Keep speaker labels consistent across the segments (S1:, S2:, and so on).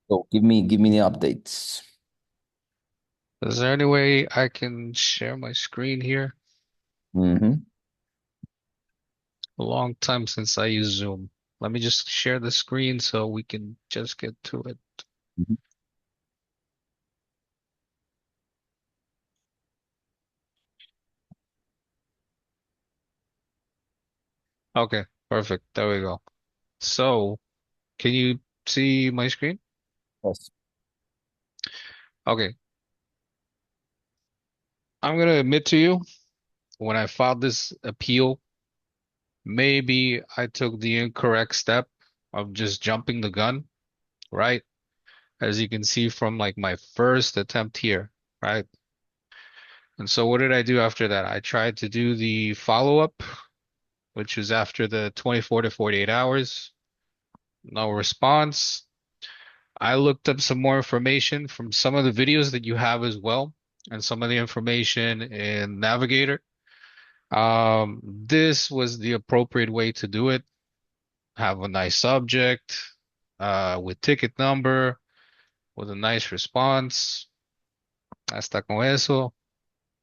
S1: So give me the updates.
S2: Is there any way I can share my screen here?
S1: Mm-hmm.
S2: A long time since I used Zoom. Let me just share the screen so we can just get to it. Okay, perfect. There we go. So, can you see my screen?
S1: Yes.
S2: Okay, I'm gonna admit to you, when I filed this appeal, maybe I took the incorrect step of just jumping the gun, right? As you can see from like my first attempt here, right? And so what did I do after that? I tried to do the follow-up, which was after the 24 to 48 hours. No response. I looked up some more information from some of the videos that you have as well, and some of the information in Navigator. This was the appropriate way to do it. Have a nice subject, with ticket number, with a nice response. Hasta con eso,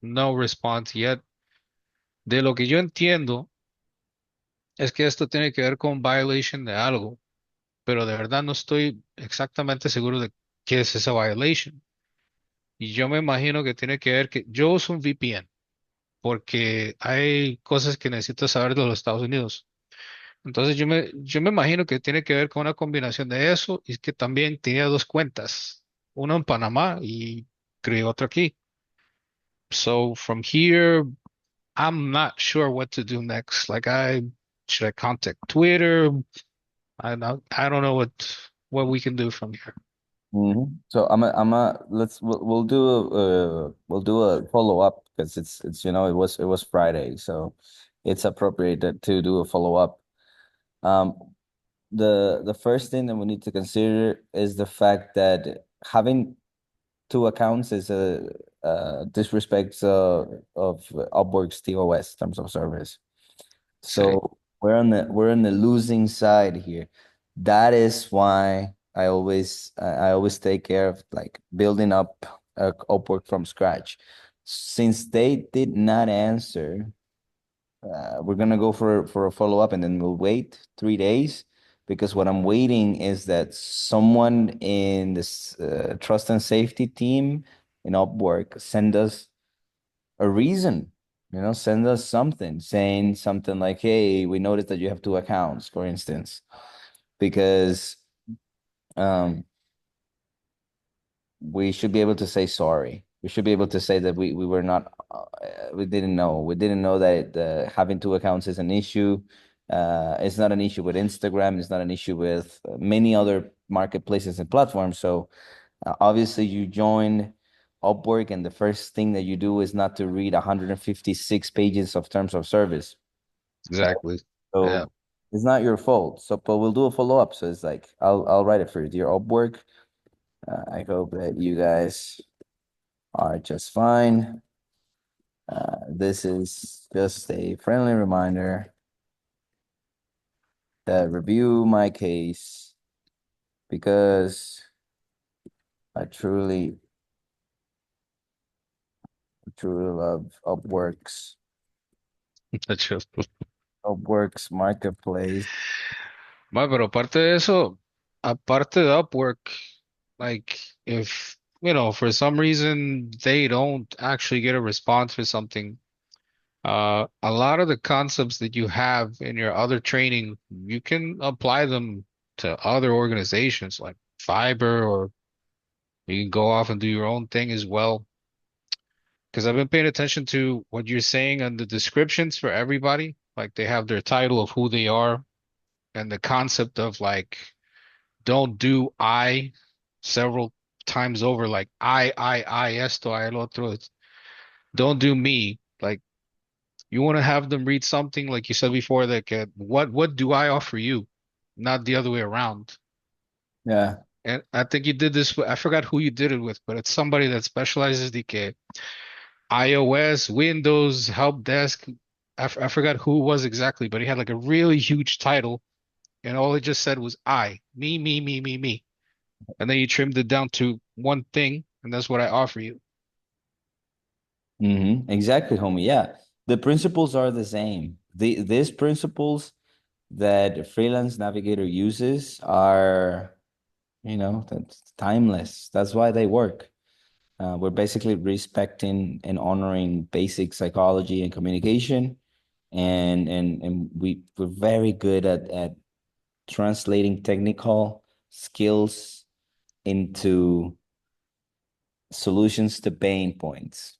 S2: no response yet. De lo que yo entiendo es que esto tiene que ver con violation de algo, pero de verdad no estoy exactamente seguro de qué es esa violation. Y yo me imagino que tiene que ver que yo uso un VPN porque hay cosas que necesito saber de los Estados Unidos. Entonces yo me imagino que tiene que ver con una combinación de eso y que también tenía dos cuentas, una en Panamá y creo otra aquí. So from here, I'm not sure what to do next. Like should I contact Twitter? I don't know what we can do from here.
S1: Mm-hmm. So we'll do a follow up because it's it was Friday, so it's appropriate to do a follow up. Um, the first thing that we need to consider is the fact that having two accounts is a disrespects of Upwork's TOS terms of service.
S2: Sí,
S1: So we're on the losing side here. That is why I always take care of like building up Upwork from scratch. Since they did not answer, we're gonna go for a follow up and then we'll wait 3 days because what I'm waiting is that someone in this trust and safety team in Upwork send us a reason, send us something saying something like, hey, we noticed that you have two accounts, for instance, because um we should be able to say sorry. We should be able to say that we were not, we didn't know. We didn't know that having two accounts is an issue. It's not an issue with Instagram. It's not an issue with many other marketplaces and platforms. So obviously, you join Upwork, and the first thing that you do is not to read 156 pages of terms of service.
S2: exactly. Yeah.
S1: So it's not your fault. So, but we'll do a follow up. So it's like I'll write it for you, dear Upwork. I hope that you guys are just fine. This is just a friendly reminder that review my case because I truly love Upworks marketplace.
S2: Bueno, pero aparte de eso, aparte de Upwork, like if, for some reason they don't actually get a response for something, a lot of the concepts that you have in your other training, you can apply them to other organizations like Fiverr, or you can go off and do your own thing as well. Because I've been paying attention to what you're saying on the descriptions for everybody. Like they have their title of who they are and the concept of like, don't do I several times over, like I, esto, I, el otro. Don't do me. Like you want to have them read something like you said before, like what do I offer you, not the other way around.
S1: Yeah.
S2: And I think you did this. I forgot who you did it with, but it's somebody that specializes the que iOS, Windows, help desk. I forgot who it was exactly, but he had like a really huge title, and all it just said was I, me, me, me, me, me. and then you trimmed it down to one thing, and that's what I offer you.
S1: Exactly, homie. Yeah. The principles are the same. These principles that freelance navigator uses are, that's timeless. That's why they work. We're basically respecting and honoring basic psychology and communication, and we're very good at translating technical skills into solutions to pain points.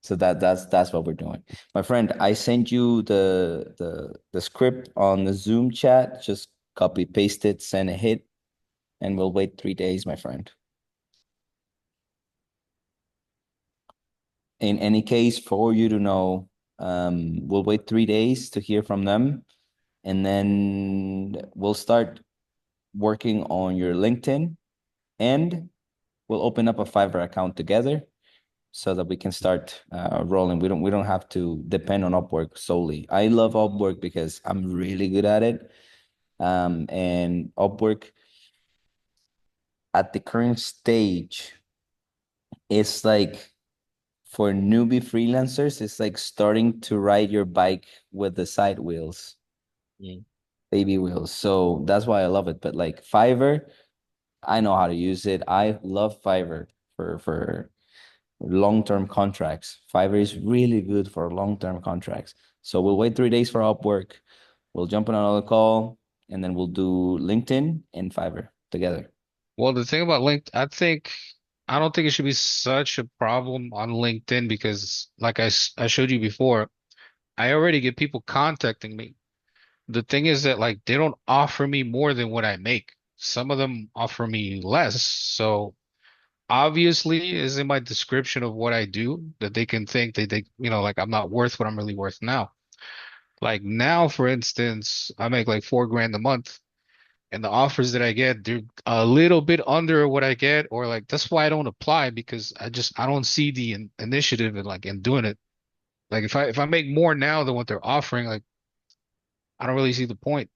S1: So that's what we're doing. My friend, I sent you the script on the Zoom chat. Just copy paste it, send a hit, and we'll wait 3 days, my friend. In any case, for you to know, we'll wait 3 days to hear from them, and then we'll start working on your LinkedIn, and we'll open up a Fiverr account together so that we can start rolling. We don't have to depend on Upwork solely. I love Upwork because I'm really good at it. And Upwork at the current stage, it's like for newbie freelancers, it's like starting to ride your bike with the side wheels,
S2: Mm.
S1: baby wheels. So that's why I love it. But like Fiverr, I know how to use it. I love Fiverr for long-term contracts. Fiverr is really good for long-term contracts. So we'll wait 3 days for Upwork. We'll jump on another call, and then we'll do LinkedIn and Fiverr together.
S2: Well, the thing about LinkedIn, I don't think it should be such a problem on LinkedIn because, like I showed you before, I already get people contacting me. The thing is that like they don't offer me more than what I make. Some of them offer me less. So obviously is in my description of what I do that they can think they like I'm not worth what I'm really worth now. Like now, for instance, I make like 4 grand a month, and the offers that I get, they're a little bit under what I get, or like that's why I don't apply because I don't see the initiative and like in doing it. Like if I make more now than what they're offering, like I don't really see the point.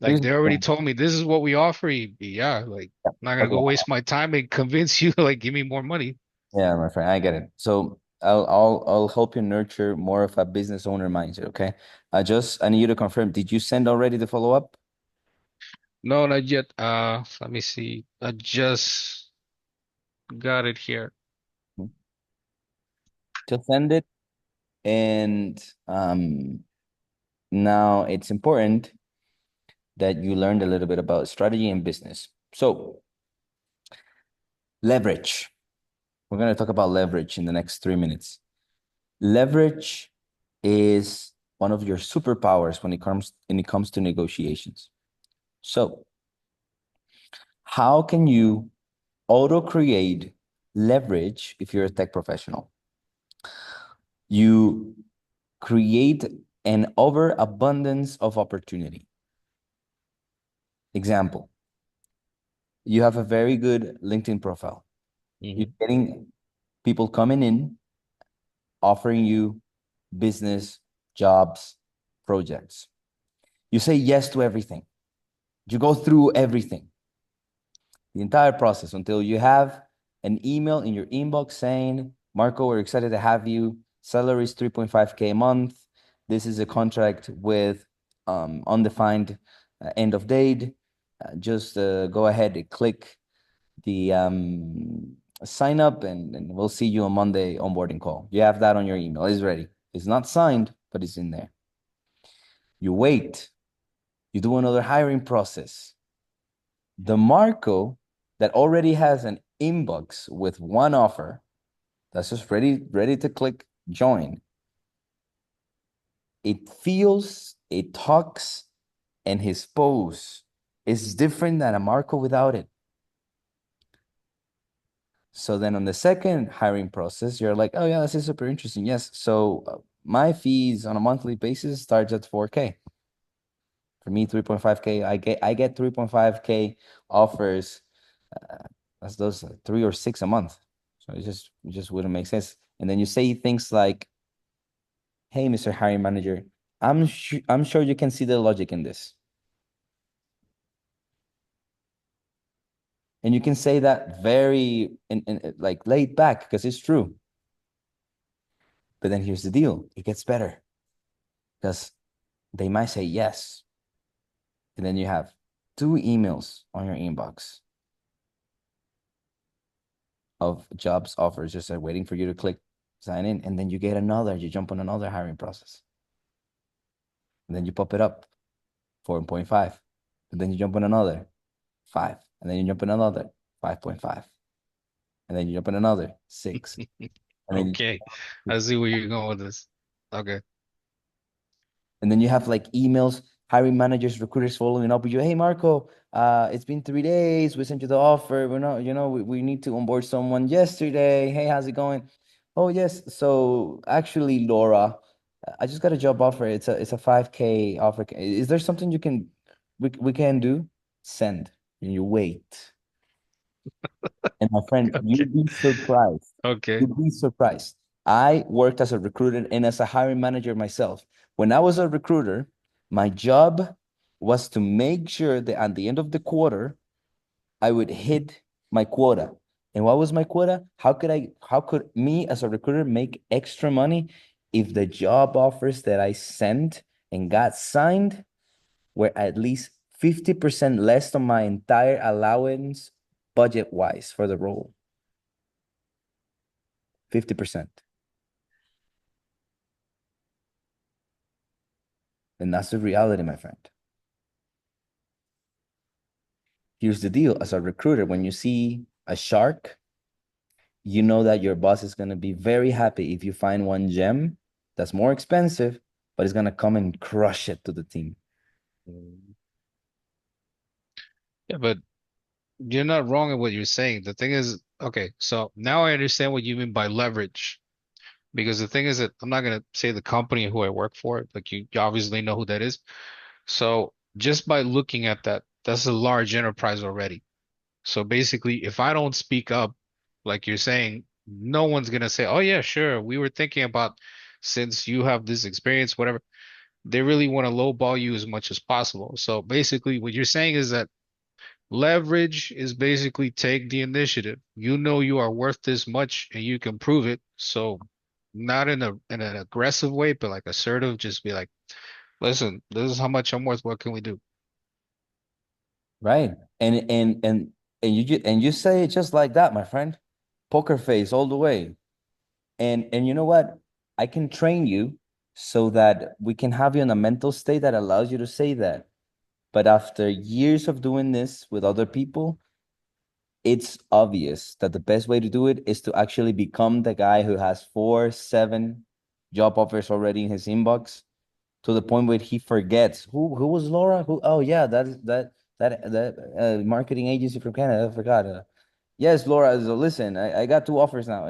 S2: Like
S1: Here's
S2: they
S1: the
S2: already
S1: thing.
S2: told me this is what we offer you. Yeah, like I'm not gonna
S1: Okay.
S2: go waste my time and convince you like give me more money.
S1: Yeah, my friend, I get it. So I'll help you nurture more of a business owner mindset, okay? I need you to confirm. Did you send already the follow-up?
S2: No, not yet. Let me see. I just got it here.
S1: Just send it. And now it's important that you learned a little bit about strategy and business. So leverage. We're going to talk about leverage in the next 3 minutes. Leverage is one of your superpowers when it comes to negotiations. So, how can you auto create leverage if you're a tech professional? You create an overabundance of opportunity. Example, you have a very good LinkedIn profile. You're
S2: Hmm.
S1: getting people coming in offering you business, jobs, projects. You say yes to everything. You go through everything, the entire process until you have an email in your inbox saying, Marco, we're excited to have you. Salary is 3.5K a month. This is a contract with undefined end of date. Just go ahead and click the sign up, and we'll see you on Monday onboarding call. You have that on your email. It's ready. It's not signed, but it's in there. You wait. You do another hiring process. The Marco that already has an inbox with one offer that's just ready to click join. It feels, it talks, and his pose is different than a Marco without it. So then on the second hiring process, you're like, oh yeah, this is super interesting. Yes. So my fees on a monthly basis starts at 4K. For me, 3.5K, I get 3.5K offers. Uh, that's those 3 or 6 a month. So it just wouldn't make sense. And then you say things like, hey, Mr. Hiring Manager, I'm sure you can see the logic in this. And you can say that very like laid back because it's true. But then here's the deal. It gets better because they might say yes. And then you have two emails on your inbox of jobs offers just like waiting for you to click sign in. And then you get another, you jump on another hiring process. And then you pop it up 4.5. And then you jump on another 5. And then you jump on another 5.5. And then you jump on another 6. And then
S2: Okay. I see where you're going with this. Okay.
S1: And then you have like emails, hiring managers, recruiters following up with you. Hey, Marco, it's been 3 days. We sent you the offer. We're not, we need to onboard someone yesterday. Hey, how's it going? Oh, yes. So actually, Laura, I just got a job offer. It's a 5K offer. Is there something we can do? Send. And you wait. And my friend,
S2: Okay.
S1: you'd be surprised.
S2: Okay.
S1: You'd be surprised. I worked as a recruiter and as a hiring manager myself. When I was a recruiter, my job was to make sure that at the end of the quarter, I would hit my quota. And what was my quota? How could me as a recruiter make extra money if the job offers that I sent and got signed were at least 50% less than my entire allowance budget wise for the role? 50%. And that's the reality, my friend. Here's the deal. As a recruiter, when you see a shark, you know that your boss is going to be very happy if you find one gem that's more expensive, but it's going to come and crush it to the team.
S2: Mm. Yeah, but you're not wrong in what you're saying. The thing is, okay, so now I understand what you mean by leverage. Because the thing is that I'm not gonna say the company who I work for, like you obviously know who that is. So just by looking at that, that's a large enterprise already. So basically, if I don't speak up, like you're saying, no one's gonna say, "Oh yeah, sure, we were thinking about since you have this experience, whatever." They really want to lowball you as much as possible. So basically, what you're saying is that leverage is basically take the initiative. You know you are worth this much and you can prove it. So not in an aggressive way, but like assertive, just be like, listen, this is how much I'm worth. What can we do?
S1: Right. And you say it just like that, my friend. Poker face all the way. And you know what? I can train you so that we can have you in a mental state that allows you to say that. But after years of doing this with other people, it's obvious that the best way to do it is to actually become the guy who has 4, 7 job offers already in his inbox to the point where he forgets who was Laura? Who? Oh yeah, that marketing agency from Canada. I forgot. Yes, Laura. So listen, I got 2 offers now.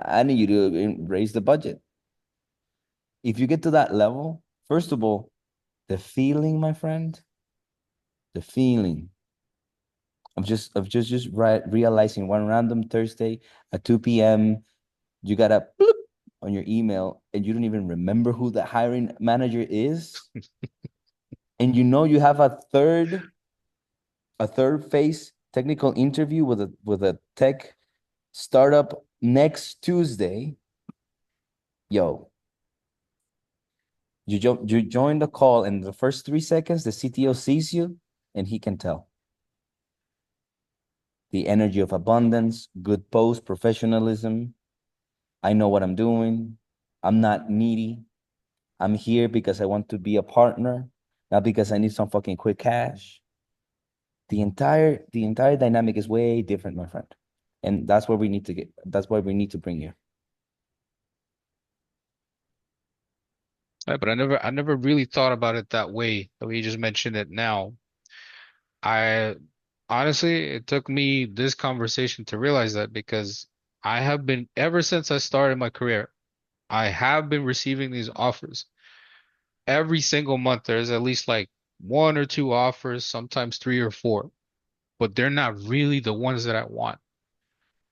S1: I need you to raise the budget. If you get to that level, first of all, the feeling, my friend, the feeling of just realizing one random Thursday at 2 p.m. you got a bloop on your email and you don't even remember who the hiring manager is, and you know you have a third phase technical interview with a tech startup next Tuesday. Yo, you join the call, and the first 3 seconds the CTO sees you and he can tell the energy of abundance, good post, professionalism. I know what I'm doing. I'm not needy. I'm here because I want to be a partner, not because I need some fucking quick cash. The entire dynamic is way different, my friend. And that's why we need to bring you.
S2: Right, but I never really thought about it that way. The way you just mentioned it now. I honestly, it took me this conversation to realize that because I have been, ever since I started my career, I have been receiving these offers. Every single month, there's at least like one or two offers, sometimes three or four, but they're not really the ones that I want.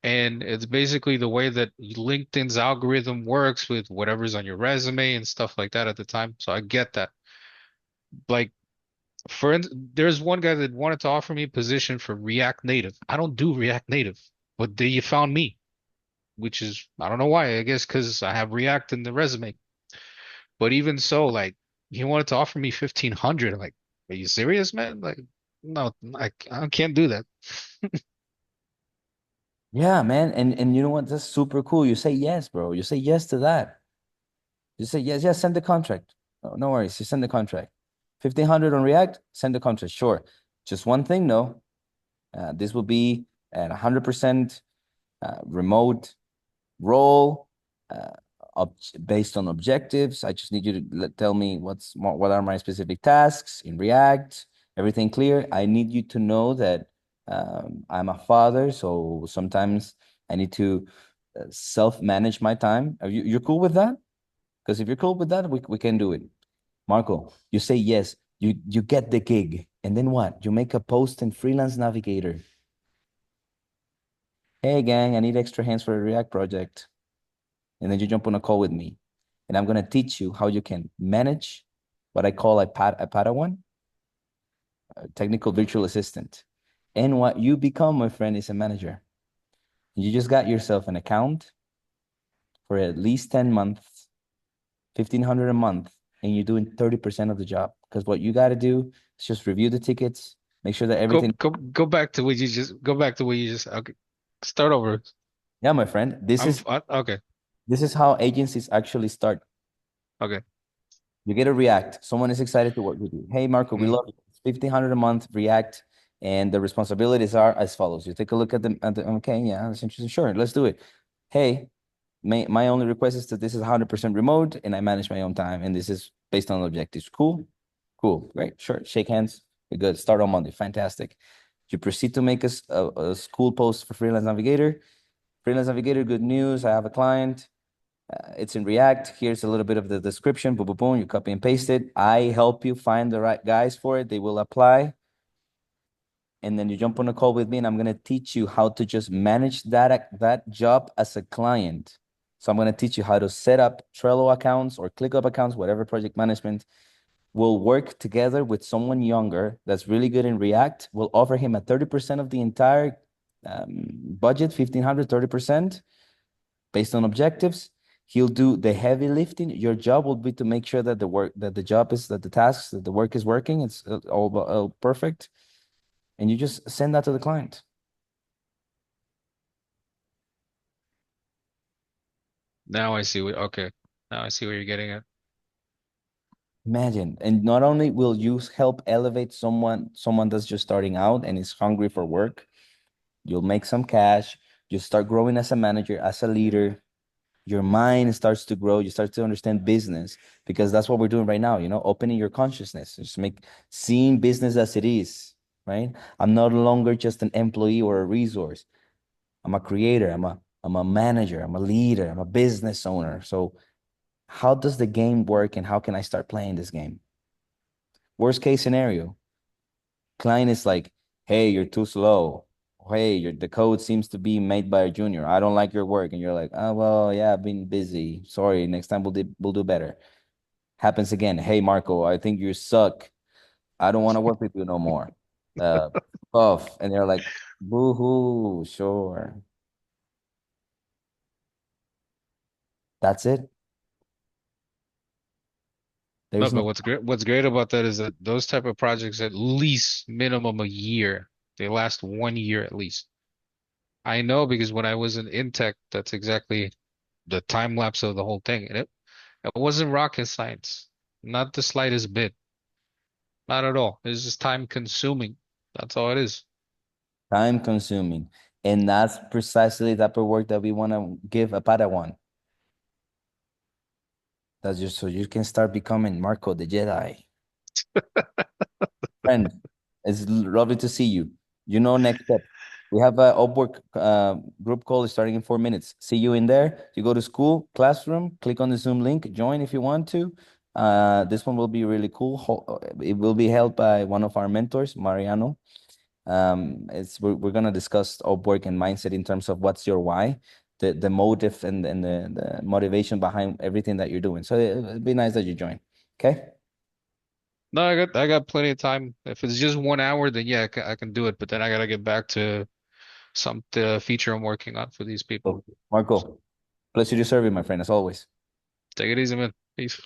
S2: And it's basically the way that LinkedIn's algorithm works with whatever's on your resume and stuff like that at the time. So I get that. Like There's one guy that wanted to offer me a position for React Native. I don't do React Native, but they found me, which is I don't know why. I guess because I have React in the resume. But even so, like he wanted to offer me 1,500. I'm like, are you serious, man? Like, no, I can't do that.
S1: Yeah, man. And you know what? That's super cool. You say yes, bro. You say yes to that. You say yes, yes, send the contract. No, no worries. You send the contract. 1,500 on React, send the contract. Sure. Just one thing, no. This will be at 100% remote role, uh, based on objectives. I just need you to tell me what are my specific tasks in React. Everything clear. I need you to know that I'm a father, so sometimes I need to self-manage my time. You're cool with that? Because if you're cool with that, we can do it. Marco, you say yes. You get the gig, and then what? You make a post in Freelance Navigator. Hey gang, I need extra hands for a React project. And then you jump on a call with me. And I'm gonna teach you how you can manage what I call a Padawan, a technical virtual assistant. And what you become, my friend, is a manager. You just got yourself an account for at least 10 months, 1,500 a month, and you're doing 30% of the job. Because what you gotta do is just review the tickets, make sure that everything.
S2: Go back to what you just go back to what you just okay. Start over.
S1: Yeah, my friend,
S2: Okay.
S1: this is how agencies actually start.
S2: Okay.
S1: You get a React. Someone is excited to work with you. Hey, Marco, we
S2: Mm,
S1: love you. It's 1,500 a month React, and the responsibilities are as follows. You take a look at okay, yeah, that's interesting. Sure, let's do it. Hey, my only request is that this is 100% remote, and I manage my own time, and this is based on objectives. Cool, cool, great, sure. Shake hands. We're good. Start on Monday. Fantastic. You proceed to make a school post for Freelance Navigator. Freelance Navigator, good news. I have a client. It's in React. Here's a little bit of the description. Boom, boom, boom. You copy and paste it. I help you find the right guys for it. They will apply. And then you jump on a call with me, and I'm gonna teach you how to just manage that job as a client. So I'm gonna teach you how to set up Trello accounts or ClickUp accounts, whatever project management. We'll work together with someone younger that's really good in React. We'll offer him a 30% of the entire budget, 1,500, 30% based on objectives. He'll do the heavy lifting. Your job will be to make sure that the tasks, that the work is working. It's all perfect. And you just send that to the client.
S2: now I see what okay. Now I see where you're getting at.
S1: Imagine. And not only will you help elevate someone that's just starting out and is hungry for work, you'll make some cash. You start growing as a manager, as a leader. Your mind starts to grow. You start to understand business because that's what we're doing right now, opening your consciousness, just seeing business as it is, right? I'm no longer just an employee or a resource. I'm a creator. I'm a manager. I'm a leader. I'm a business owner. So how does the game work and how can I start playing this game? Worst case scenario, client is like, hey, you're too slow. Hey, the code seems to be made by a junior. I don't like your work. And you're like, oh, well, yeah, I've been busy. Sorry. Next time we'll do better. Happens again. Hey, Marco, I think you suck. I don't want to work with you no more. Uh, Off. And they're like, boo hoo, sure. That's it.
S2: No,
S1: There's
S2: but
S1: no
S2: what's great about that is that those type of projects at least minimum a year. They last 1 year at least. I know because when I was in tech, that's exactly the time lapse of the whole thing. And it wasn't rocket science. Not the slightest bit. Not at all. It's just time consuming. That's all it is.
S1: time consuming. And that's precisely the type of work that we want to give a Padawan. That's just so you can start becoming Marco the Jedi. Friend, it's lovely to see you. Next step. We have a Upwork group call starting in 4 minutes. See you in there. You go to school, classroom, click on the Zoom link, join if you want to. This one will be really cool. It will be held by one of our mentors, Mariano. We're gonna discuss Upwork and mindset in terms of what's your why, the motive and the motivation behind everything that you're doing. So it'd be nice that you join. Okay.
S2: No, I got plenty of time. If it's just 1 hour, then yeah, I can do it. But then I gotta get back to some the feature I'm working on for these people.
S1: So,
S2: So
S1: Marco, pleasure to serve you, my friend, as always.
S2: take it easy, man. Peace.